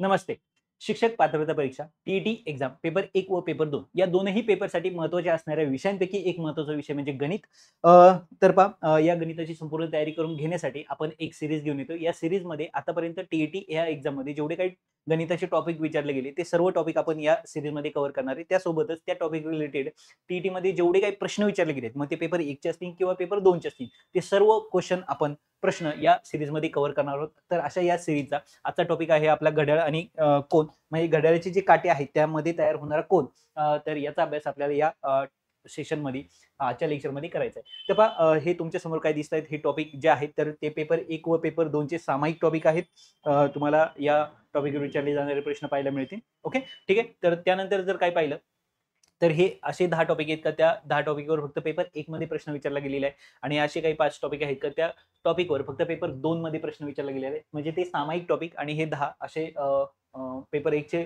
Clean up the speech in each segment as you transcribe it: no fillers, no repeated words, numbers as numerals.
नमस्ते. शिक्षक पात्रता परीक्षा टी-ई-टी एक्झाम पेपर 1 व पेपर 2 या दोनही पेपरसाठी महत्त्वाच्या असणाऱ्या विषयांपैकी एक महत्त्वाचा विषय म्हणजे गणित. अ, तर पहा या गणिताची संपूर्ण तयारी करून घेण्यासाठी आपण एक सीरीज घेऊन येतो. या सीरीजमध्ये आतापर्यंत टी-ई-टी या एक्झाममध्ये जेवढे काही गणिताचे टॉपिक विचारले गेले, ते सर्व टॉपिक आपण या सीरीजमध्ये कव्हर करणार आहे. त्यासोबतच त्या टॉपिक रिलेटेड टी-ई-टीमध्ये जेवढे काही प्रश्न विचारले गेलेत, मग ते पेपर 1 चे असतील किंवा पेपर 2 चे असतील, ते सर्व क्वेशन आपण प्रश्न या सीरीजमध्ये कव्हर करणार आहोत. तर अशा या सीरीजचा आजचा टॉपिक आहे आपला घड्याळ आणि कोन. म्हणजे घड्याळाचे जे काटे आहेत त्यामध्ये तयार होणारा कोन. तर याचा अभ्यास आपल्याला या सेशनमध्ये आजच्या लेक्चरमध्ये करायचा आहे. तर पहा हे तुमच्या समोर काय दिसत आहेत हे टॉपिक जे आहेत तर ते पेपर 1 व पेपर 2 चे सामायिक टॉपिक आहेत. तुम्हाला या टॉपिकवर विचारले जाणारे प्रश्न पाहायला मिळतील. ओके, ठीक आहे. तर त्यानंतर जर काय पाहिलं तर हे असे 10 टॉपिक आहेत का त्या 10 टॉपिकवर फक्त पेपर 1 मध्ये प्रश्न विचारला गेलेला आहे आणि असे काही 5 टॉपिक आहेत का त्या टॉपिकवर फक्त पेपर 2 मध्ये प्रश्न विचारले गेलेले आहेत. म्हणजे ते सामायिक टॉपिक आणि हे 10 असे पेपर 1 चे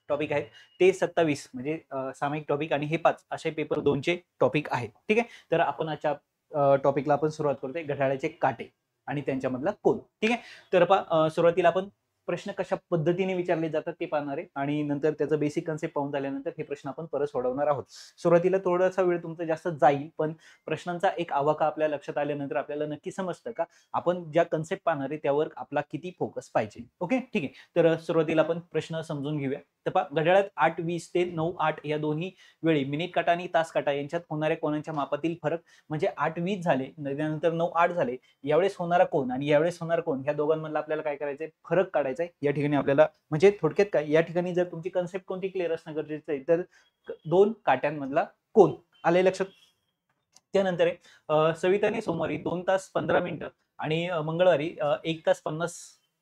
टॉपिक आहेत. ते 27 म्हणजे सामायिक टॉपिक आणि हे 5 असे पेपर 2 चे टॉपिक आहेत. ठीक आहे. तर आपण आजच्या टॉपिकला आपण सुरुवात करतोय घड्याळाचे काटे आणि त्यांच्यामधला कोन. ठीक आहे. तर पहा सुरुवातीला आपण प्रश्न कशा पद्धतीने विचारले जातात ते पाहणार आहे आणि नंतर त्याचं बेसिक कन्सेप्ट पाहून झाल्यानंतर हे प्रश्न आपण परत सोडवणार आहोत. सुरुवातीला थोडासा वेळ तुमचा जास्त जाईल, पण प्रश्नांचा एक आवाका आपल्या लक्षात आल्यानंतर आपल्याला नक्की समजतं का आपण ज्या कन्सेप्ट पाहणार आहे त्यावर आपला किती फोकस पाहिजे. ओके, ठीक आहे. तर सुरुवातीला आपण प्रश्न समजून घेऊया. तर पहा घड्याळात 8:20 ते 9:08 या दोन्ही वेळी मिनिट काटा आणि तास काटा यांच्यात होणाऱ्या कोनांच्या मापातील फरक म्हणजे 8:20 झाले, त्यानंतर 9:08 झाले. यावेळेस होणारा कोन आणि यावेळेस होणारा कोन ह्या दोघांमधला आपल्याला काय करायचंय फरक काढायचा आहे. या ठिकाणी आपल्याला म्हणजे थोडक्यात काय या ठिकाणी जर तुमची कन्सेप्ट कोणती क्लिअर असणं गरजेचं आहे तर दोन काट्यांमधला कोन आले लक्षात. त्यानंतर सविताने सोमवारी 2 तास 15 मिनिटं आणि मंगळवारी 1 तास 50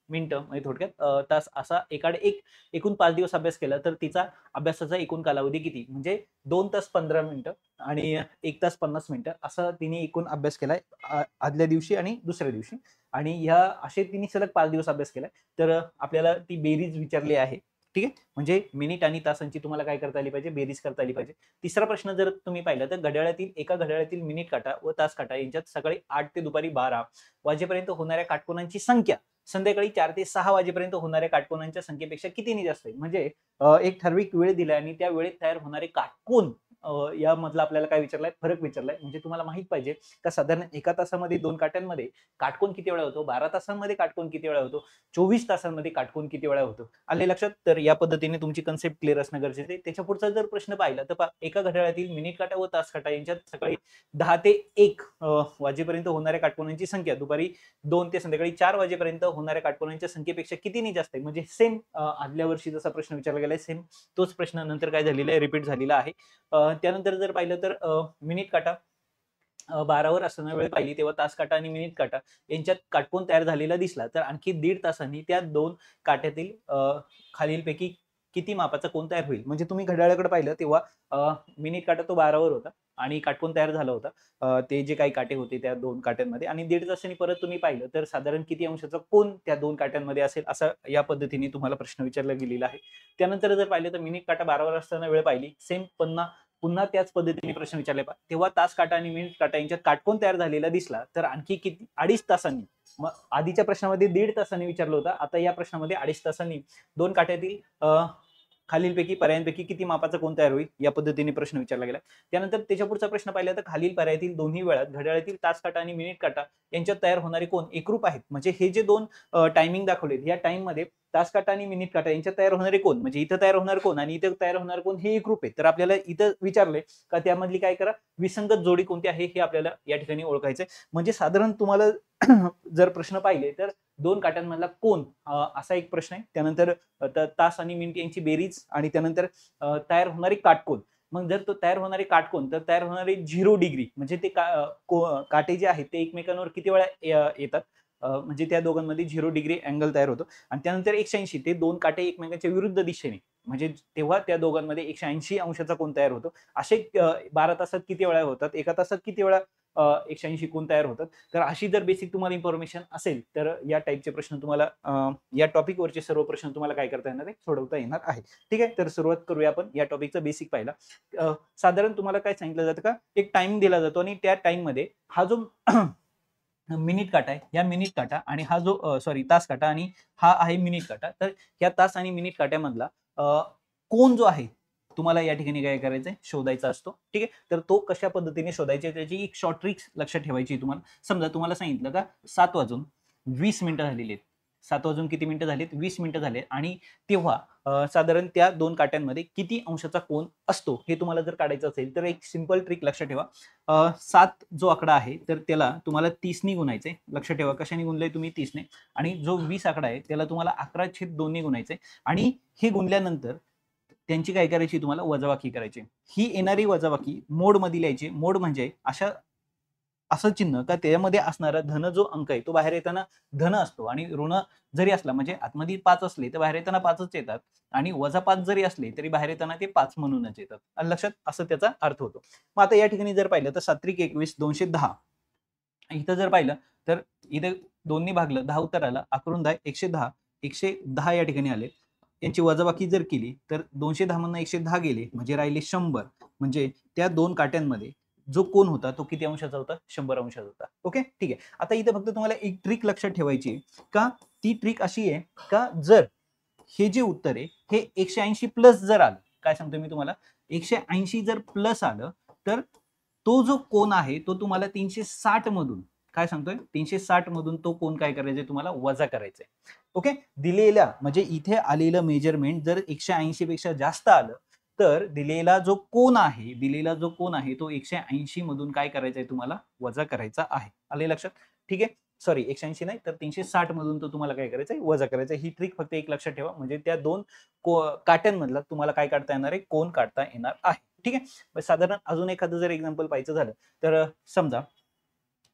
मिनिटं म्हणजे थोडक्यात तास असा एकाड एक एकूण 5 दिवस अभ्यास केला तर तिचा अभ्यासाचा एकूण कालावधी किती म्हणजे 2 तास 15 मिनिटं आणि 1 तास 50 मिनिटं असा तिने एकूण अभ्यास केलाय आदल्या दिवशी आणि दुसऱ्या दिवशी आणि ह्या असे तिने सलग 5 दिवस अभ्यास केलाय. तर आपल्याला ती बेरीज विचारली आहे. ठीक आहे. म्हणजे मिनिट आणि तासांची तुम्हाला काय करता आली पाहिजे बेरीज करता आली पाहिजे. तिसरा प्रश्न जर तुम्ही पाहिला तर एका घड्याळातील मिनिट काटा व तास काटा यांच्यात सकाळी 8 ते दुपारी 12 वाजेपर्यंत होणाऱ्या काटकोनांची संख्या संध्याकाळी 4 ते 6 वाजेपर्यंत होणाऱ्या काटकोनांच्या संख्येपेक्षा कितीने जास्त आहे. म्हणजे एक ठराविक वेळ दिलाय आणि त्या वेळेत तयार होणारे काटकोन यामधला आपल्याला काय विचारलाय फरक विचारलाय. म्हणजे तुम्हाला माहित पाहिजे का साधारण एका तासामध्ये 2 काट्यांमध्ये काटकोन किती वेळा होतो, 12 तासांमध्ये काटकोन किती वेळा होतो, 24 तासांमध्ये काटकोन किती वेळा होतो. आले लक्षात. तर या पद्धतीने तुमची कन्सेप्ट क्लिअर असणं गरजेचं आहे. त्याच्या पुढचा जर प्रश्न पाहिला तर पहा एका घड्याळातील मिनिट काटा व तास काटा यांच्यात सकाळी 10 ते 1 वाजेपर्यंत होणाऱ्या काटकोनांची संख्या दुपारी 2 ते संध्याकाळी 4 वाजेपर्यंत होणाऱ्या काटकोनांच्या संख्येपेक्षा कितीने जास्त आहे. म्हणजे सेम आदल्या वर्षी जसा प्रश्न विचारला गेलाय सेम तोच प्रश्न नंतर काय झालेला आहे रिपीट झालेला आहे. त्यानंतर जर पाहिलं तर मिनिट काटा 12 वर असताना वेळ पाहिली तेव्हा तास काटा आणि मिनिट काटा यांच्यात काटकोन तयार झालेला दिसला तर आणखी 1.5 तासांनी त्या 2 काट्यातील खालीलपैकी किती मापाचा कोन तयार होईल. म्हणजे तुम्ही घड्याळाकडे पाहिलं तेव्हा मिनिट काटा तो 12 वर होता आणि काटकोन तयार झाला होता. ते जे काही काटे होते त्या 2 काट्यांमध्ये आणि 1.5 तासांनी परत तुम्ही पाहिलं तर साधारण किती अंशाचा कोन त्या 2 काट्यांमध्ये असेल असा या पद्धतीने तुम्हाला प्रश्न विचारला गेलेला आहे. त्यानंतर जर पाहिलं तर मिनिट काटा 12 वर असताना वेळ पाहिली सेम पुन्हा त्याच पद्धतीने प्रश्न विचारले तेव्हा तास काटा आणि मिनिट काटा यांच्यात काटकोन तयार झालेला दिसला तर आणखी किती 2.5 तासांनी. मग आधीच्या प्रश्नामध्ये 1.5 तासांनी विचारलं होतं, आता या प्रश्नामध्ये 2.5 तासांनी 2 काट्यातील खालीलपैकी पर्यायांपैकी किती मापाचा कोन तयार होईल या पद्धतीने प्रश्न विचारला गेला. त्यानंतर त्याच्या पुढचा प्रश्न पाहिला तर खालील पर्यायातील दोन्ही वेळात घड्याळातील तास काटा आणि मिनिट काटा यांच्यात तयार होणारे कोन एकरूप आहेत. म्हणजे हे जे 2 टायमिंग दाखवलेत या टाइम मध्ये तास काटा आणि मिनिट काटा यांच्यात तयार होणारे कोन म्हणजे इथं तयार होणार कोन आणि इथं तयार होणार कोन हे एकरूप आहे. तर आपल्याला इथं विचारले का त्यामधली काय करा विसंगत जोडी कोणती आहे हे आपल्याला या ठिकाणी ओळखायचंय. म्हणजे साधारण तुम्हाला जर प्रश्न पाहिले तर 2 काट्यांमधला कोन असा एक प्रश्न आहे. त्यानंतर तास आणि मिनिट यांची बेरीज आणि त्यानंतर तयार होणारी काटकोन. मग जर तो तयार होणारे काटकोन तर तयार होणारे 0 डिग्री म्हणजे ते काटे जे आहेत ते एकमेकांवर किती वेळा येतात म्हणजे त्या दोघांमध्ये 0 डिग्री अँगल तयार होतो आणि त्यानंतर 180 ते 2 काटे एकमेकांच्या विरुद्ध दिशेने म्हणजे तेव्हा त्या दोघांमध्ये 180 अंशाचा कोन तयार होतो. असे 12 तासात किती वेळा होतात, एका तासात किती वेळा 180 कोन तयार होतात. तर अशी जर बेसिक तुम्हाला इन्फॉर्मेशन असेल तर या टाइपचे प्रश्न तुम्हाला या टॉपिकवरचे सर्व प्रश्न तुम्हाला काय करता येणार आहे सोडवता येणार आहे. ठीक आहे. तर सुरुवात करूया आपण या टॉपिकचा बेसिक पाहिला. साधारण तुम्हाला काय सांगितलं जातं का एक टाइम दिला जातो आणि त्या टाइम मध्ये हा जो मिनिट काटा आहे, या मिनिट काटा आणि हा जो सॉरी तास काटा आणि हा आहे मिनिट काटा. तर या तास आणि मिनिट काट्यामधला कोन जो आहे तुम्हाला या ठिकाणी काय करायचंय, शोधायचा असतो. ठीक आहे. तर तो कशा पद्धतीने शोधायचा त्याची एक शॉर्ट ट्रिक्स लक्षात ठेवायची तुम्हाला. समजा तुम्हाला सांगितलं का 7:20 झालेली आहेत. 7 वाजून किती मिनिटं झालीत? 20 मिनिटं झाले आणि तेव्हा साधारण त्या दोन काट्यांमध्ये किती अंशाचा कोन असतो हे तुम्हाला जर काढायचं असेल तर एक सिंपल ट्रिक लक्षात ठेवा. 7 जो आकडा आहे तर त्याला तुम्हाला 30 ने गुणायचंय. लक्षात ठेवा कशाने गुणलंय तुम्ही? 30 ने. आणि जो 20 आकडा आहे त्याला तुम्हाला 11/2 ने गुणायचंय आणि हे गुणल्यानंतर त्यांची काय करायची तुम्हाला वजाबाकी करायची. ही येणारी वजाबाकी मोड मध्ये लिहायची. मोड म्हणजे असं चिन्ह का त्यामध्ये असणारा धन जो अंक आहे तो बाहेर येताना धन असतो आणि ऋण जरी असला म्हणजे आतमध्ये 5 असले तर बाहेर येताना 5च येतात आणि -5 जरी असले तरी बाहेर येताना ते 5 म्हणूनच येतात. आलं लक्षात? असं त्याचा अर्थ होतो. मग आता या ठिकाणी जर पाहिलं तर 7-21 210. इथं जर पाहिलं तर इथे 2 ने भागलं 10 उत्तर आलं. 11-10 110. 110 या ठिकाणी आले. यांची वजाबाकी जर केली तर 210 मधनं 110 गेले म्हणजे राहिले 100. म्हणजे त्या दोन काट्यांमध्ये जो कोन होता तो किती अंशाचा होता? 100 अंशाचा होता. ओके, ठीक आहे. आता इथे फक्त तुम्हाला एक ट्रिक लक्षात ठेवायची आहे का ती ट्रिक अशी आहे का जर हे जे उत्तर आहे हे 180 प्लस जर आलं, काय सांगतो मी तुम्हाला, 180 जर प्लस आलं तर तो जो कोन आहे तो तुम्हाला 360 मधून काय सांगतोय 360 मधून तो कोन काय करायचंय तुम्हाला वजा करायचंय. ओके, दिलेल्या म्हणजे इथे आलेलं मेजरमेंट जर 180 पेक्षा जास्त आलं तर दिलेला जो कोन आहे तो 180 मधून काय करायचा आहे तुम्हाला वजा करायचा आहे. आले लक्षात? ठीक आहे. सॉरी 180 नाही तर 360 मधून तो तुम्हाला काय करायचं आहे वजा करायचं. ही ट्रिक फक्त एक लक्षात ठेवा म्हणजे त्या दोन काट्यांमधला तुम्हाला काय काढता येणार आहे कोन काढता येणार आहे. ठीक आहे. साधारण अजून एखादं जर एक्झाम्पल पाहायचं झालं तर समजा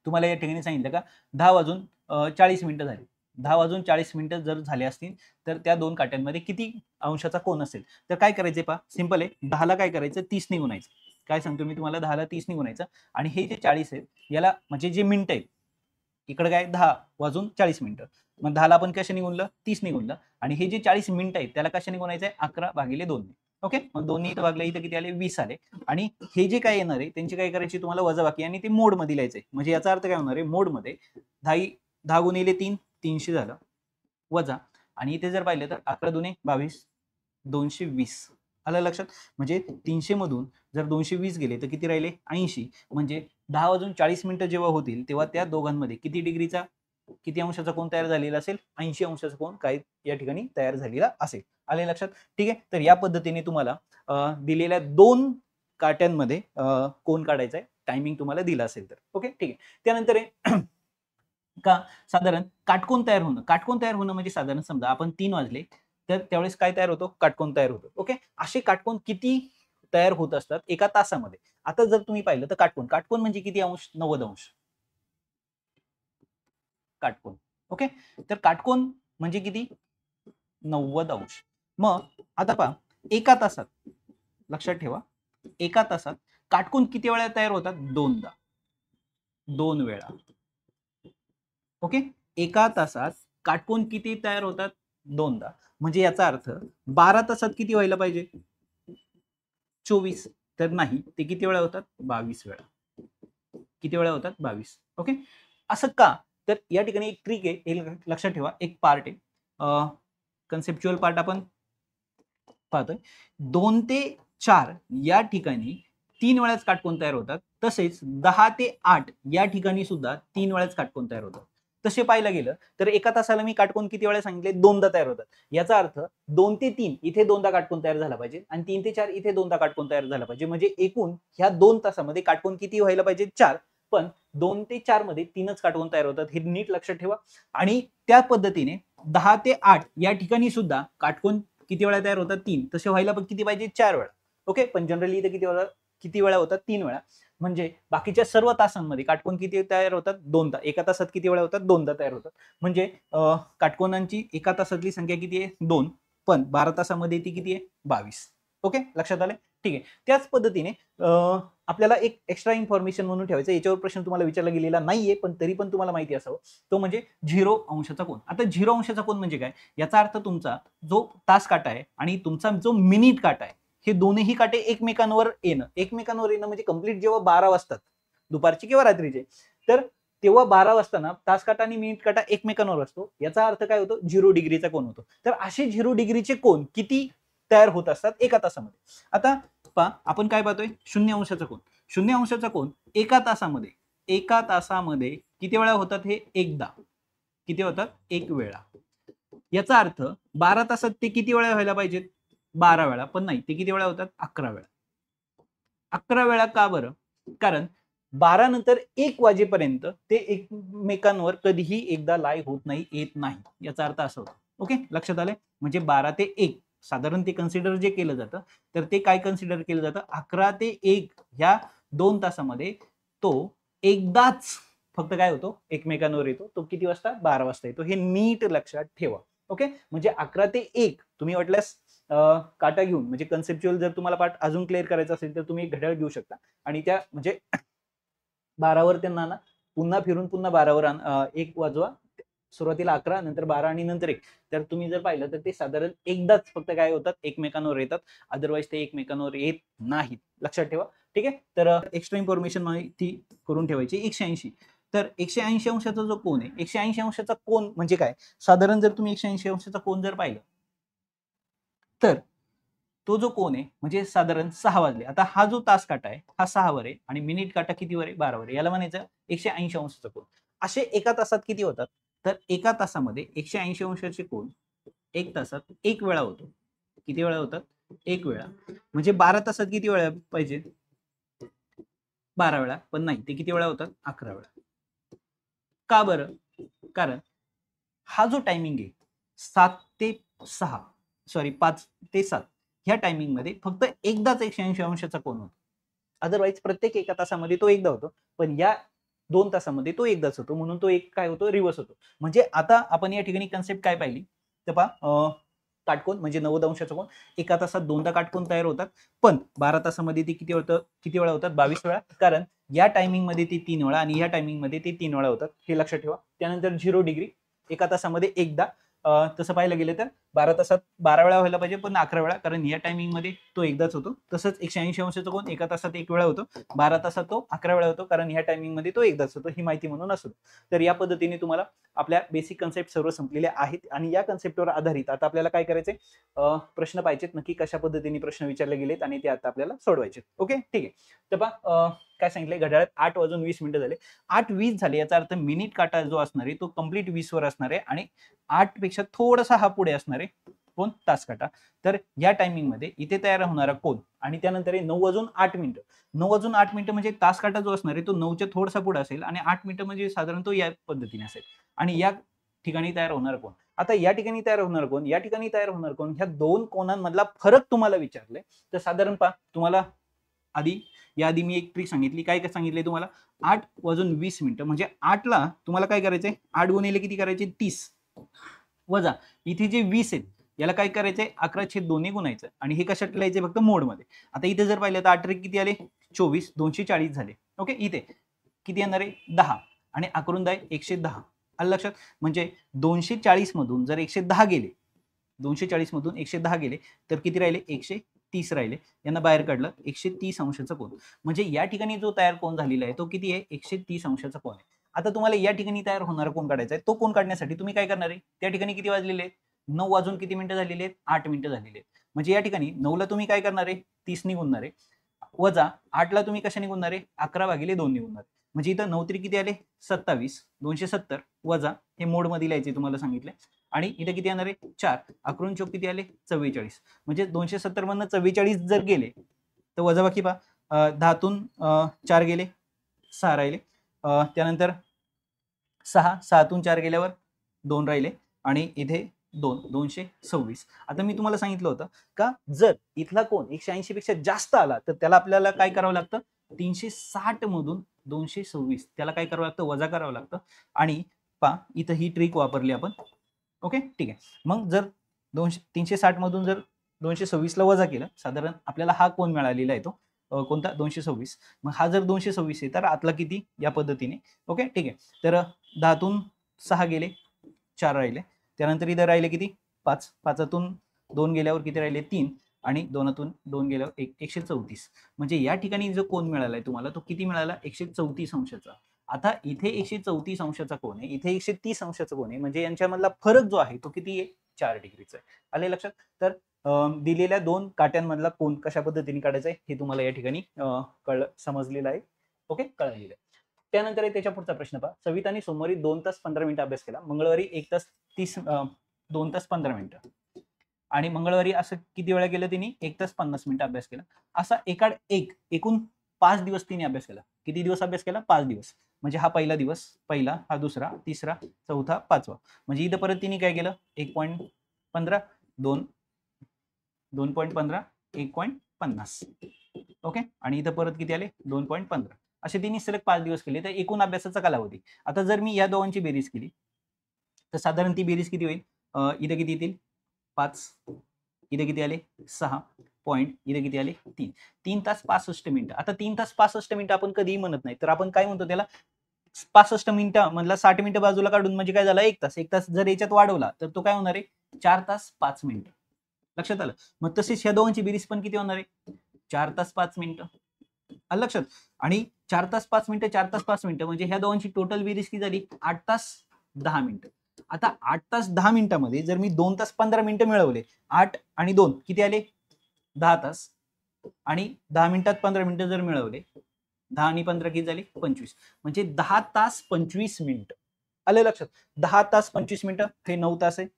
तुम्हाला या ठिकाणी सांगितलं का 10:40 मिनिटं झाली. 10:40 मिनिटं जर झाले असतील तर त्या दोन काट्यांमध्ये किती अंशाचा कोन असेल? तर काय करायचे पहा सिंपल आहे. 10ला काय करायचं 30 ने गुणायचं. काय सांगतो मी तुम्हाला 10ला 30 ने गुणायचं आणि हे जे 40 आहेत याला म्हणजे जे मिनिटं आहेत इकडे काय 10:40 मिनिटं. मग 10ला आपण कशाने गुणलं 30 ने गुणलं आणि हे जे 40 मिनिटं आहेत त्याला कशाने गुणायचं आहे 11/2 ने. ओके, मग 2 इथं भागलं इथं किती आले 20 आले आणि हे जे काय येणार आहे त्यांची काय करायची तुम्हाला वजाबाकी आणि ते मोड मध्ये लिहायचंय. म्हणजे याचा अर्थ काय होणार आहे मोड मध्ये 10 गुणिले 3 300 झालं वजा आणि इथे जर पाहिलं तर 11 दुने 22 220. आलं लक्षात? म्हणजे 300 मधून जर 220 गेले तर किती राहिले 80. म्हणजे 10:40 मिनिटं जेव्हा होतील तेव्हा त्या दोघांमध्ये किती अंशाचा कोन तयार झालेला असेल 80 अंशाचा कोन काय या ठिकाणी तयार झालेला असेल. आले लक्षात? ठीक आहे. तर या पद्धतीने तुम्हाला दिलेल्या दोन काट्यांमध्ये कोन काढायचा आहे. टायमिंग तुम्हाला दिला असेल तर. ओके, ठीक आहे. त्यानंतर का साधारण काटकोन तयार होणं म्हणजे साधारण समजा आपण 3 वाजले तर त्यावेळेस काय तयार होतो काटकोन तयार होतो. ओके, असे काटकोन किती तयार होत असतात एका तासामध्ये. आता जर तुम्ही पाहिलं तर काटकोन म्हणजे किती अंश 90 अंश काटकोन. ओके, तर काटकोन म्हणजे किती 90 अंश. मग आता पहा एका तासात लक्षात ठेवा एका तासात काटकोन किती वेळा तयार होतात 2दा 2 वेळा. ओके, एका तासात काटकोन किती तयार होतात 2दा. म्हणजे याचा अर्थ 12 तासात किती व्हायला पाहिजे 24. तर नाही ते किती वेळा होतात 22 वेळा. किती वेळा होतात 22. ओके, असं का तर या ठिकाणी एक ट्रिक आहे हे लक्षात ठेवा. एक पार्ट आहे कन्सेप्च्युअल पार्ट आपण पाहतोय 2 ते 4 या ठिकाणी 3 वेळाच काटकोन तयार होतात. तसेच 10 ते 8 या ठिकाणी सुद्धा 3 वेळाच काटकोन तयार होतात. तसे पाहायला गेलं तर एका तासाला मी काटकोन किती वेळा सांगितले 2दा तयार होतात. याचा अर्थ 2 ते 3 इथे 2दा काटकोन तयार झाला पाहिजे आणि 3 ते 4 इथे 2दा काटकोन तयार झाला पाहिजे. म्हणजे एकूण ह्या 2 तासामध्ये काटकोन किती व्हायला पाहिजे 4. पण 2 ते 4 मध्ये 3च काटकोन तयार होतात. हे नीट लक्षात ठेवा. आणि त्या पद्धतीने 10 ते 8 या ठिकाणी सुद्धा काटकोन किती वेळा तयार होतात 3. तसे व्हायला पण किती पाहिजे 4 वेळा. ओके, पण जनरली इथे किती वेळा होतात 3 वेळा. म्हणजे बाकीच्या सर्व तासांमध्ये काटकोन किती तयार होतात 2दा. एका तासात किती वेळा होतात 2दा तयार होतात. म्हणजे काटकोनांची एका तासातली संख्या किती आहे 2. पण 12 तासामध्ये ती किती आहे 22. ओके, लक्षात आले? ठीक आहे. त्याच पद्धतीने आपल्याला एक एक्स्ट्रा इन्फॉर्मेशन म्हणून ठेवायचं. याच्यावर प्रश्न तुम्हाला विचारला गेलेला नाहीये पण तरी पण तुम्हाला माहिती असावं. तो म्हणजे 0 अंशाचा कोन. आता 0 अंशाचा कोन म्हणजे काय याचा अर्थ तुमचा जो तास काटा आहे आणि तुमचा जो मिनिट काटा आहे हे दोन्ही काटे एकमेकांवर येणं म्हणजे कंप्लीट जेव्हा 12 वाजतात दुपारचे किंवा रात्रीचे तर तेव्हा 12 वाजता ना तास काटा आणि मिनिट काटा एकमेकांवर असतो. याचा अर्थ काय होतो? 0 डिग्रीचा कोन होतो. तर असे 0 डिग्रीचे कोन किती तयार होत असतात एका तासामध्ये? आता पहा आपण काय पाहतोय? 0 अंशाचा कोन. 0 अंशाचा कोन एका तासामध्ये किती वेळा होतात? हे एकदा. किती होतात? एक वेळा. याचा अर्थ 12 तासात ते किती वेळा व्हायला पाहिजेत? 12 वेळा. पण नाही, ते किती वेळा होतात? 11 वेळा. 11 वेळा का बरं? कारण 12 नंतर 1 वाजेपर्यंत ते एकमेकांवर कधीही एकदा लाय होत नाही, येत नाही. याचा अर्थ असा होतो. ओके, लक्षात आलंय? म्हणजे 12 ते 1 साधारण ते कन्सिडर जे केलं जातं, तर ते काय कन्सिडर केलं जातं? 11 ते 1 ह्या 2 तासामध्ये तो एकदाच फक्त काय होतो? एकमेकांवर येतो. तो किती वाजता? 12 वाजता येतो. हे नीट लक्षात ठेवा. ओके, म्हणजे 11 ते 1 तुम्ही वाटल्यास काटा घेऊन म्हणजे कन्सेप्च्युअल जर तुम्हाला पार्ट अजून क्लिअर करायचा असेल तर तुम्ही घड्याळ घेऊ शकता आणि त्या म्हणजे 12 वर त्यांना ना पुन्हा फिरून पुन्हा 12 वर 1 वाजवा. सुरुवातीला 11 नंतर 12 आणि नंतर 1. तर तुम्ही जर पाहिलं तर ते साधारण एकदाच फक्त काय होतात? एकमेकांवर येतात. अदरवाईज ते एकमेकांवर येत नाहीत. लक्षात ठेवा. ठीक आहे? तर एक्स्ट्रा इन्फॉर्मेशन माहिती करून ठेवायची. 180 तर 180 अंशाचा जो कोन आहे, 180 अंशाचा कोन म्हणजे काय? साधारण जर तुम्ही 180 अंशाचा कोन जर पाहिलं तर तो जो कोन आहे म्हणजे साधारण 6 वाजले. आता हा जो तास काटा आहे हा 6 वर आहे आणि मिनिट काटा कितीवर आहे? 12 वर आहे. याला म्हणायचं 180 अंशाचा कोन. असे एका तासात किती होतात? तर एका तासामध्ये 180 अंशाचे कोन 1 तासात 1 वेळा होतो. किती वेळा होतात? 1 वेळा. म्हणजे 12 तासात किती वेळा पाहिजे? 12 वेळा. पण नाही, ते किती वेळा होतात? 11 वेळा. का बरं? कारण हा जो टायमिंग आहे 7 ते 6 सॉरी 5 ते 7 ह्या टायमिंग मध्ये फक्त एकदाच 180 अंशाचा कोन होतो. अदरवाईज प्रत्येक एका तासामध्ये तो एकदा होतो. पण या 2 तासामध्ये तो एकदाच होतो. म्हणून तो एक काय होतो? रिव्हर्स होतो. म्हणजे आता आपण या ठिकाणी कन्सेप्ट काय पाहिली? तर पहा काटकोन म्हणजे 90 अंशाचा कोन एका तासात 2दा काटकोन तयार होतात. पण 12 तासामध्ये ते किती वेळा होतात? 22 वेळा. कारण या टायमिंग मध्ये ते 3 वेळा आणि या टायमिंग मध्ये ते 3 वेळा होतात. हे लक्षात ठेवा. त्यानंतर 0 डिग्री एका तासामध्ये एकदा. तसं पाहायला गेलं तर 12 तासात 12 वेळा व्हायला पाहिजे पण 11 वेळा कारण या टायमिंग मध्ये तो एकदाच होतो. तसंच 180 अंशाचा कोन एका तासात 1 वेळा होतो. 12 तासात तो 11 वेळा होतो कारण या टायमिंग मध्ये तो एकदाच होतो. ही माहिती म्हणून असो. तर या पद्धतीने तुम्हाला आपल्या बेसिक कन्सेप्ट सर्व संपलेल्या आहेत आणि या कन्सेप्टवर आधारित आता आपल्याला काय करायचंय? प्रश्न पाहिजेत नक्की कशा पद्धतीने प्रश्न विचारले गेलेत आणि ते आता आपल्याला सोडवायचे. ओके, ठीक आहे. तर पहा काय सांगितलंय? घड्याळात 8 वाजून 20 मिनिटं झाले. 8:20 झाले याचा अर्थ मिनिट काटा जो असणार आहे तो कंप्लीट 20 वर असणार आहे आणि 8 पेक्षा थोडासा हा पुढे असणार आहे. कोण? तास काटा. तर या टायमिंग मध्ये इथे तयार होणारा कोन आणि त्यानंतर 9 वाजून 8 मिनिटं. 9 वाजून 8 मिनिटं म्हणजे तास काटा जो असणार आहे तो 9च्या थोडासा पुढे असेल आणि 8 मिनिटं म्हणजे साधारण तो या पद्धतीने असेल आणि या ठिकाणी तयार होणार कोन. आता या ठिकाणी तयार होणार कोन, या ठिकाणी तयार होणार कोन, ह्या दोन कोनांमधला फरक तुम्हाला विचारलाय. तर साधारण पहा तुम्हाला याआधी मी एक ट्रिक सांगितली. काय सांगितलंय तुम्हाला? 8 वाजून 20 मिनिटं म्हणजे 8 ला तुम्हाला काय करायचंय? 8 गुणिले किती करायचे? 30 वजा इथे जे 20 आहेत याला काय करायचंय? 11/2 गुणायचं आणि हे कशात लिहायचे? फक्त मोड मध्ये. आता इथे जर पाहिलं तर 8 त्रिक किती आले? 24 240 झाले. ओके, इथे किती येणार आहे? 10 आणि 11 110. आलं लक्षात? म्हणजे 240 मधून जर 110 गेले 240 मधून 110 गेले तर किती राहिले? 130 राहिले. यांना बाहेर काढलं 130 अंशाचा कोन. म्हणजे या ठिकाणी जो तयार कोन झालेला आहे तो किती आहे? 130 अंशाचा कोन आहे. आता तुम्हाला या ठिकाणी तयार होणारा कोन काढायचा आहे. तो कोन काढण्यासाठी तुम्ही काय करणार आहे? त्या ठिकाणी किती वाजलेले आहेत? 9 वाजून किती मिनिटं झालेली आहेत? 8 मिनिटं झालेली आहेत. म्हणजे या ठिकाणी 9 ला तुम्ही काय करणार आहे? 30 ने गुणणार आहे. वजा 8 ला तुम्ही कशाने गुणणार आहे? 11/2 ने गुणणार आहे. म्हणजे इथं 9 त्रिक किती आले? 27 270 वजा हे मोड मध्ये लिहायचे तुम्हाला सांगितले आणि इथे किती येणार आहे? 4 11 चोक किती आले? 44. म्हणजे 270 मधनं 44 जर गेले तर वजाबाकी पहा 10 तून 4 गेले 6 राहिले. त्यानंतर 6 तून 4 गेल्यावर 2 राहिले आणि इथे 226. आता मी तुम्हाला सांगितलं होतं का जर इथला कोन 180 पेक्षा जास्त आला तर त्याला आपल्याला काय करावं लागतं? 360 मधून 226 त्याला काय करावं लागतं? वजा करावं लागतं आणि पहा इथं ही ट्रिक वापरली आपण. ओके, ठीक आहे. मग जर 360 मधून जर 226 ला वजा केलं साधारण आपल्याला हा कोन मिळालेला आहे तो कोणता? 226. मग हा जर 226 आहे तर आतला किती? या पद्धतीने. ओके, ठीक आहे. तर 10 तून 6 गेले 4 राहिले. त्यानंतर इथं राहिले किती? 5 5तून 2 गेल्यावर किती राहिले? 3 आणि 2तून 2 गेल्यावर 134. म्हणजे या ठिकाणी जो कोन मिळालाय तुम्हाला तो किती मिळाला? 134 अंशाचा. आता इथे 134 अंशाचा कोण आहे, इथे 130 अंशाचा कोण आहे, म्हणजे यांच्यामधला फरक जो आहे तो किती आहे, 4 डिग्रीचा आहे. आले लक्षात? तर दिलेल्या दोन काट्यांमधला कोण कशा पद्धतीने काढायचा आहे हे तुम्हाला या ठिकाणी समजलेलं आहे. ओके, कळलेलं आहे. त्यानंतर त्याच्या पुढचा प्रश्न पहा. सविताने सोमवारी 2 तास 15 मिनिटं अभ्यास केला, मंगळवारी 1 तास 2 तास 15 मिनिटं, आणि मंगळवारी असं किती वेळा केलं तिने, 1 तास 50 मिनिटं अभ्यास केला. असा एकाड एक एकूण 5 दिवस तिने अभ्यास केला. किती दिवस अभ्यास केला, 5 दिवस. म्हणजे हा पहिला दिवस, पहिला, हा दुसरा, तिसरा, चौथा, पाचवा. म्हणजे इथं परत तिने काय केलं, 1.15, 2, 2.15, 1.50. ओके, आणि इथं परत किती आले, 2.15. असे तिने सलग 5 दिवस केले. तर एकूण अभ्यासाचा कालावधी. आता जर मी या दोघांची बेरीज केली तर साधारण ती बेरीज किती होईल, इथं किती येतील, 5, इथे किती आले, 6 पॉईंट, इथे किती आले, 3. 3 तास 65 मिनिटं. आता 3 तास 65 मिनिटं आपण कधीही म्हणत नाही, तर आपण काय म्हणतो त्याला, 65 मिनिटं मधला 60 मिनिटं बाजूला काढून म्हणजे काय झालं, 1 तास. 1 तास जर याच्यात वाढवला तर तो काय होणार आहे, 4 तास 5 मिनिटं. लक्षात आलं? मग तसेच ह्या दोघांची बेरीज पण किती होणार आहे, 4 तास 5 मिनिटं. आलं लक्षात? आणि 4 तास 5 मिनिटं, 4 तास 5 मिनिटं म्हणजे ह्या दोघांची टोटल बेरीज किती झाली, 8 तास 10 मिनिटं. आता 8 तास 10 मिनिटांमध्ये जर मी 2 तास 15 मिनिटं मिळवले, 8 आणि 2 किती आले, 10 तास, आणि 10 मिनिटात 15 मिनिटं जर मिळवले, 10 आणि 15 किती झाले, 25. म्हणजे 10 तास 25 मिनिटं. आलं लक्षात? 10 तास 25 मिनिटं, हे 9 तास आहे,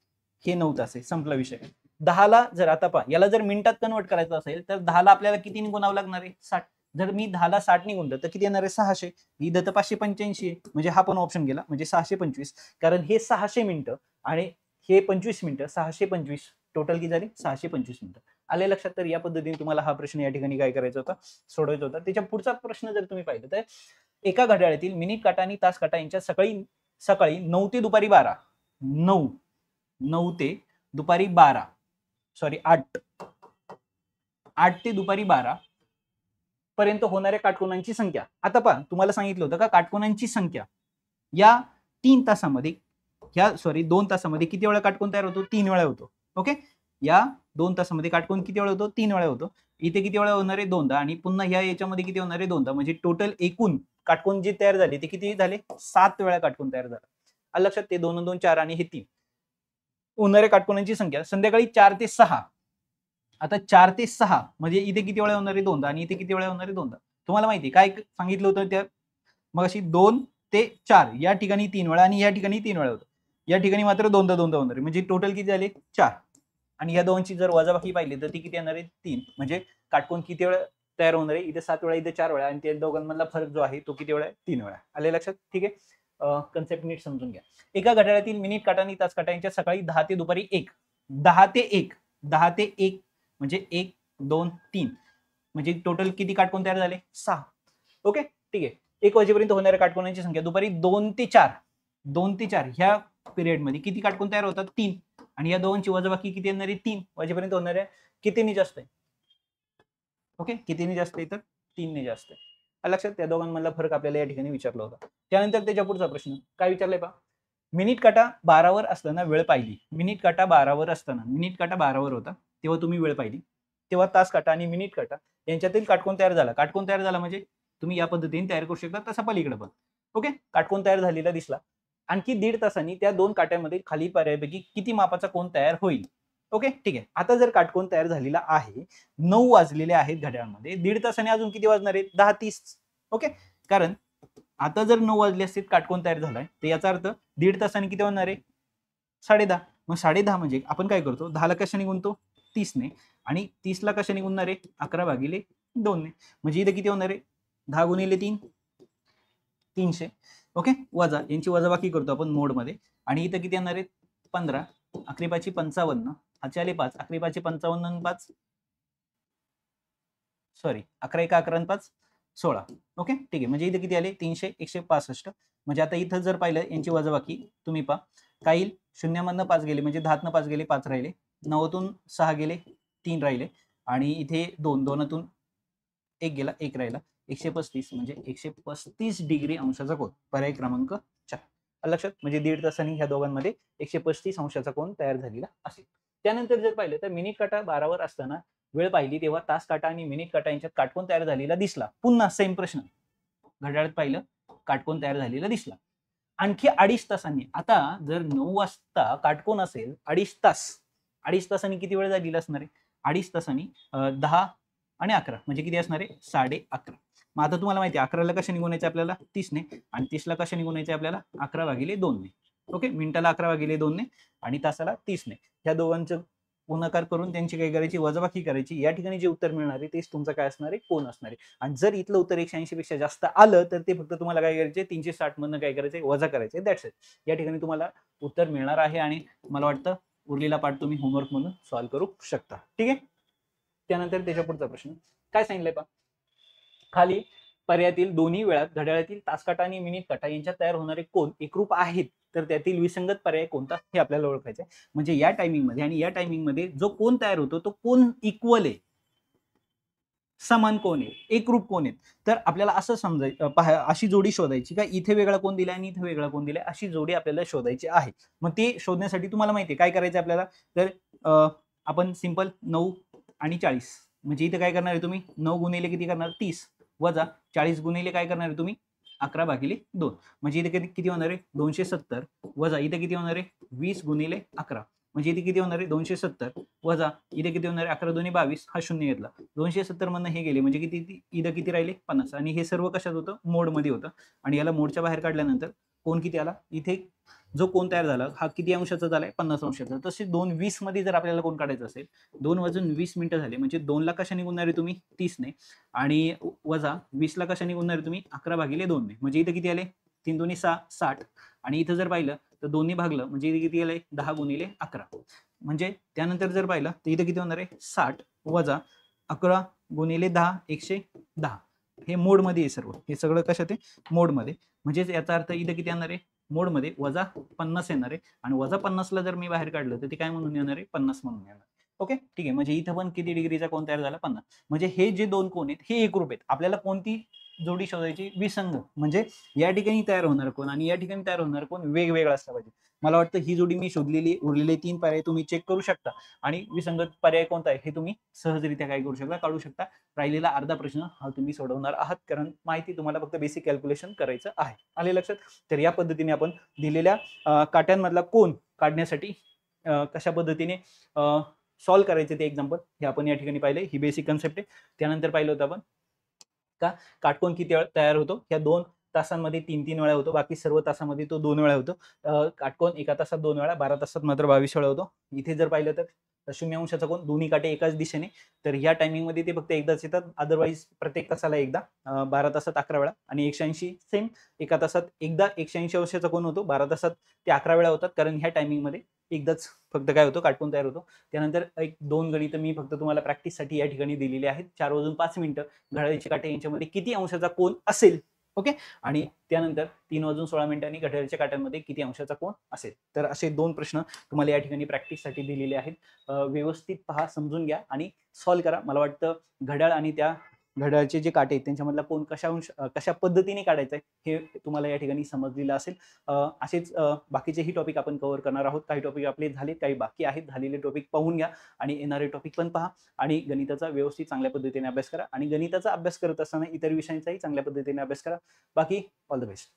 हे 9 तास आहे, संपला विषय. 10ला जर आता पहा, याला जर मिनिटात कन्वर्ट करायचं असेल तर 10ला आपल्याला किती गुणावं लागणार आहे, 60. जर मी 10ला 60 गुणलं तर किती येणार आहे, 600. इथं तर 585 आहे, म्हणजे हा पण ऑप्शन गेला, म्हणजे 625. कारण हे 600 मिनिटं आणि हे 25 मिनिटं, 625 टोटल किती झाली, 625 मिनिटं. आले लक्षात? तर या पद्धतीने तुम्हाला हा प्रश्न या ठिकाणी काय करायचा होता, सोडवायचा होता. त्याच्या पुढचा प्रश्न जर तुम्ही पाहिलं तर एका घड्याळातील मिनिट काटा आणि तास काटा यांच्या सकाळी 9 ते दुपारी 12, 9 ते दुपारी 12, सॉरी 8 ते दुपारी 12 पर्यंत होणाऱ्या काटकोनांची संख्या. आता पहा, तुम्हाला सांगितलं होतं का काटकोनांची संख्या या 3 तासामध्ये, या 2 तासामध्ये किती वेळा काटकोन तयार होतो, 3 वेळा होतो. ओके, या 2 तासामध्ये काटकोन किती वेळा होतो, 3 वेळा होतो. इथे किती वेळा होणार आहे, 2दा, आणि पुन्हा ह्या याच्यामध्ये किती होणार आहे, 2दा. म्हणजे टोटल एकूण काटकोन जे तयार झाले ते किती झाले, 7 वेळा काटकोन तयार झाला. लक्षात? ते 2 2 4 आणि हे 3 होणाऱ्या काटकोनांची संख्या संध्याकाळी 4 ते 6. आता 4 ते 6 म्हणजे इथे किती वेळा होणार आहे, 2दा, आणि इथे किती वेळा होणार आहे, 2दा. तुम्हाला माहिती आहे काय सांगितलं होतं त्या मग अशी 2 ते 4 या ठिकाणी 3 वेळा आणि या ठिकाणी 3 वेळा होतं. या ठिकाणी मात्र 2दा होणार आहे. म्हणजे टोटल किती झाले, 4. आणि या दोनची जर वजाबाकी पाहिली तर ती किती येणार आहे, 3. म्हणजे काटकोन किती वेळा तयार होणार आहे, इथे 7 वेळा, इथे 4 वेळा, आणि त्या दोघांमधला फरक जो आहे तो किती वेळा आहे, 3 वेळा. आले लक्षात? ठीक आहे, कन्सेप्ट नीट समजून घ्या. एका घड्याळातील मिनिट काटा आणि तास काटा यांच्या सकाळी 10 ते दुपारी 1, 10 ते 1 म्हणजे 1 2 3 म्हणजे टोटल किती काटकोन तयार झाले, 6. ओके, ठीक आहे. 1 वाजेपर्यंत होणाऱ्या काटकोनांची संख्या दुपारी 2 ते 4 ह्या पिरियड मध्ये किती काटकोन तयार होतात, 3. आणि या दोघांची वजाबाकी किती येणार आहे, 3 वाजेपर्यंत होणाऱ्या कितीने जास्त आहे, ओके, कितीने जास्त आहे तर 3 ने जास्त आहे. लक्षात? त्या दोघांमधला फरक आपल्याला या ठिकाणी विचारला होता. त्यानंतर त्याच्या पुढचा प्रश्न काय विचारलाय पहा, मिनिट काटा 12वर असताना वेळ पाहिली. मिनिट काटा 12वर असताना, मिनिट काटा 12वर होता तेव्हा तुम्ही वेळ पाहिली, तेव्हा तास काटा आणि मिनिट काटा यांच्यातील काटकोन तयार झाला. काटकोन तयार झाला म्हणजे तुम्ही या पद्धतीने तयार करू शकता, तसा पलीकडे पण. ओके, काटकोन तयार झालेला दिसला. आणखी 1.5 तासांनी त्या दोन काट्यांमध्ये खाली पर्यायपैकी किती मापाचा कोन तयार होईल. ओके, ठीक आहे. आता जर काटकोन तयार झालेला आहे, 9 वाजलेले आहेत घड्याळामध्ये, 1.5 तासाने अजून किती वाजणार आहेत, 10:30. ओके, कारण आता जर 9 वाजले असते काटकोन तयार झालाय, तर याचा अर्थ 1.5 तासाने किती होणार आहे, 10:30. मग 10:30 म्हणजे आपण काय करतो, 10ला कशाने गुणतो, 30ने, आणि 30ला कशाने गुणणार आहे, 11/2 ने. म्हणजे इथे किती होणार आहे, 10 गुणिले 3 300. ओके, वजा, यांची वजाबाकी करतो आपण मोड मध्ये, आणि इथं किती येणार आहे, 15, 11 55, हाचे आले 5, 11 55 5, सॉरी 11 11 5 16. ओके, ठीक आहे. म्हणजे इथे किती आले, 300 165. म्हणजे आता इथं जर पाहिलं यांची वजाबाकी तुम्ही पहा, काय येईल, 0 मधनं 5 गेले म्हणजे 10तनं 5 गेले, 5 राहिले, 9तून 6 गेले, 3 राहिले, आणि इथे 2 2तून 1 गेला, 1 राहिला, 135 म्हणजे 135 डिग्री अंशाचा कोन, पर्याय क्रमांक 4. लक्षात? म्हणजे 1.5 तासांनी ह्या दोघांमध्ये 135 अंशाचा कोन तयार झालेला असेल. त्यानंतर जर पाहिलं तर मिनिट काटा 12वर असताना वेळ पाहिली तेव्हा तास काटा आणि मिनिट काटा यांच्यात काटकोन तयार झालेला दिसला. पुन्हा सेम प्रश्न, घड्याळात पाहिलं काटकोन तयार झालेला दिसला. आणखी 2.5 तासांनी, आता जर 9 वाजता काटकोन असेल 2.5 तासांनी किती वेळ झालेला असणार आहे? 2.5 तासांनी 10 आणि 11 म्हणजे किती असणार आहे? 11:30. मग आता तुम्हाला माहिती आहे 11ला कशा निघून यायचं आपल्याला? 30ने, आणि 30ला कशा निघून यायचं आपल्याला? 11/2ने. ओके, मिनिटाला 11/2ने आणि तासाला 30ने. ह्या दोघांचं गुणाकार करून त्यांची काय करायची? वजाबाकी करायची. या ठिकाणी जे उत्तर मिळणार आहे तेच तुमचं काय असणार आहे? कोन असणार आहे. आणि जर इथलं उत्तर 180 पेक्षा जास्त आलं तर ते फक्त तुम्हाला काय करायचे? 360 मधनं काय करायचे? वजा करायचे. That's it. या ठिकाणी तुम्हाला उत्तर मिळणार आहे आणि मला वाटतं उरलेला पार्ट तुम्ही होमवर्क म्हणून सॉल्व्ह करू शकता. ठीक आहे. त्यानंतर त्याच्या पुढचा प्रश्न काय सांगितलंय पहा, खाली पर्यायातील दोन्ही वेळात घड्याळातील तासकाटा आणि मिनिट काटा यांच्यात तयार होणारे कोन एकरूप आहेत, तर त्यातील विसंगत पर्याय कोणता हे आपल्याला ओळखायचं आहे. म्हणजे या टायमिंग मध्ये आणि या टायमिंग मध्ये जो कोन तयार होतो तो कोन इक्वल आहे, समान कोन आहे, एकरूप कोन आहे. तर आपल्याला असं समजायचं, पहा, अशी जोडी शोधायची का इथे वेगळा कोन दिलाय आणि इथे वेगळा कोन दिलाय, अशी जोडी आपल्याला शोधायची आहे. मग ते शोधण्यासाठी तुम्हाला माहिती आहे काय करायचं आपल्याला? तर आपण सिंपल 9 आणि 40 म्हणजे इथे काय करणार आहे तुम्ही? 9 गुणिले किती करणार? 30 वजा 40 गुणिले काय करणार आहे तुम्ही? 11/2 म्हणजे इथे किती होणार आहे? 270 वजा इथे किती होणार आहे? 20 गुणिले 11 म्हणजे इथे किती होणार आहे? 270 वजा इथे किती होणार आहे? 11 2 22 हा शून्य घेतला. 270 मधनं हे गेले म्हणजे किती? इथं किती राहिले? 50. आणि हे सर्व कशात होतं? मोडमध्ये होतं. आणि याला मोडच्या बाहेर काढल्यानंतर कोन किती आला? इथे जो कोन तयार झाला हा किती अंशाचा झालाय? 50 अंशाचा. तसे 2:20 मध्ये जर आपल्याला कोन काढायचं असेल, 2 वाजून 20 मिनिटं झाले म्हणजे 2ला कशाने गुणणार आहे तुम्ही? 30ने आणि वजा 20ला कशाने गुणणार आहे तुम्ही? 11/2ने. म्हणजे इथे किती आले? 3 दुनी 6 60 आणि इथं जर पाहिलं तर 2ने भागलं म्हणजे इथे किती आलंय? 10 गुणिले 11 म्हणजे त्यानंतर जर पाहिलं तर इथे किती होणार आहे? 60 वजा 11 गुणिले 10 110. हे मोडमध्ये आहे सर्व, हे सगळं कशात आहे? मोडमध्ये. म्हणजेच याचा अर्थ इथे किती येणार आहे? मोडमध्ये वजा 50 येणार आहे आणि वजा 50ला जर मी बाहेर काढलं तर ते काय म्हणून येणार आहे? 50 म्हणून येणार. ओके, ठीक आहे. म्हणजे इथं पण किती डिग्रीचा कोन तयार झाला? 50. म्हणजे हे जे दोन कोन आहेत हे एकरूप आहेत. आपल्याला कोणती जोडी शोधायची? विसंगत. म्हणजे या ठिकाणी तयार होणार कोन आणि या ठिकाणी तयार होणार कोन वेगवेगळा असला पाहिजे. मला वाटतं ही जोडी मी शोधलेली, उरलेले 3 पर्याय तुम्ही चेक करू शकता आणि विसंगत पर्याय कोणता आहे हे तुम्ही सहजरित्या काय करू शकता? काढू शकता. राहिलेला अर्धा प्रश्न हा तुम्ही सोडवणार आहात, कारण माहिती तुम्हाला फक्त बेसिक कॅल्क्युलेशन करायचं आहे. आले लक्षात? तर या पद्धतीने आपण दिलेल्या काट्यांमधला कोन काढण्यासाठी कशा पद्धतीने सॉल्व्ह करायचे ते एक्झाम्पल हे आपण या ठिकाणी पाहिले. ही बेसिक कन्सेप्ट आहे. त्यानंतर पाहिलं होतं आपण का काटकोन किती वेळा तयार होतो? या 2 तासांमध्ये 3-3 वेळा होतो. बाकी सर्व तासामध्ये तो 2 वेळा होतो. काटकोन 1 तासात 2 वेळा, 12 तासात मात्र 22 वेळा होतो. इथे जर पाहिलं तर 0 अंशाचा कोन, दोन्ही काटे एकाच दिशेने. तर या टायमिंग मध्ये ते फक्त एकदाच येतात. अदरवाईज प्रत्येक तासाला एकदा. 12 तासात 11 वेळा आणि 180 सेम. 1 तासात एकदा 180 अंशाचा कोन होतो. 12 तासात ते 11 वेळा होतात, कारण ह्या टायमिंग मध्ये एकदाच फक्त काय होतो? काटकोन तयार होतो. त्यानंतर 1-2 गणितं मी फक्त तुम्हाला प्रॅक्टिससाठी या ठिकाणी दिलेली आहेत. 4 वाजून 5 मिनिटं घड्याळाचे काटे यांच्यामध्ये किती अंशाचा कोन असेल? ओके, आणि त्यानंतर 3 वाजून 16 मिनिटांनी घड्याळाच्या काट्यांमध्ये किती अंशाचा कोन असेल? तर असे 2 प्रश्न तुम्हाला या ठिकाणी प्रॅक्टिससाठी दिलेले आहेत. व्यवस्थित पहा, समजून घ्या आणि सॉल्व्ह करा. मला वाटतं घड्याळ आणि त्या घड्याळाचे जे काटे आहेत त्यांच्यामधला कोन कशा पद्धतीने काढायचा आहे हे तुम्हाला या ठिकाणी समजलेलं असेल. असेच बाकीचेही टॉपिक आपण कव्हर करणार आहोत. काही टॉपिक आपले झाले, काही बाकी आहेत. झालेले टॉपिक पाहून घ्या आणि येणारे टॉपिक पण पहा आणि गणिताचा व्यवस्थित चांगल्या पद्धतीने अभ्यास करा आणि गणिताचा अभ्यास करत असताना इतर विषयांचाही चांगल्या पद्धतीने अभ्यास करा. बाकी ऑल द बेस्ट.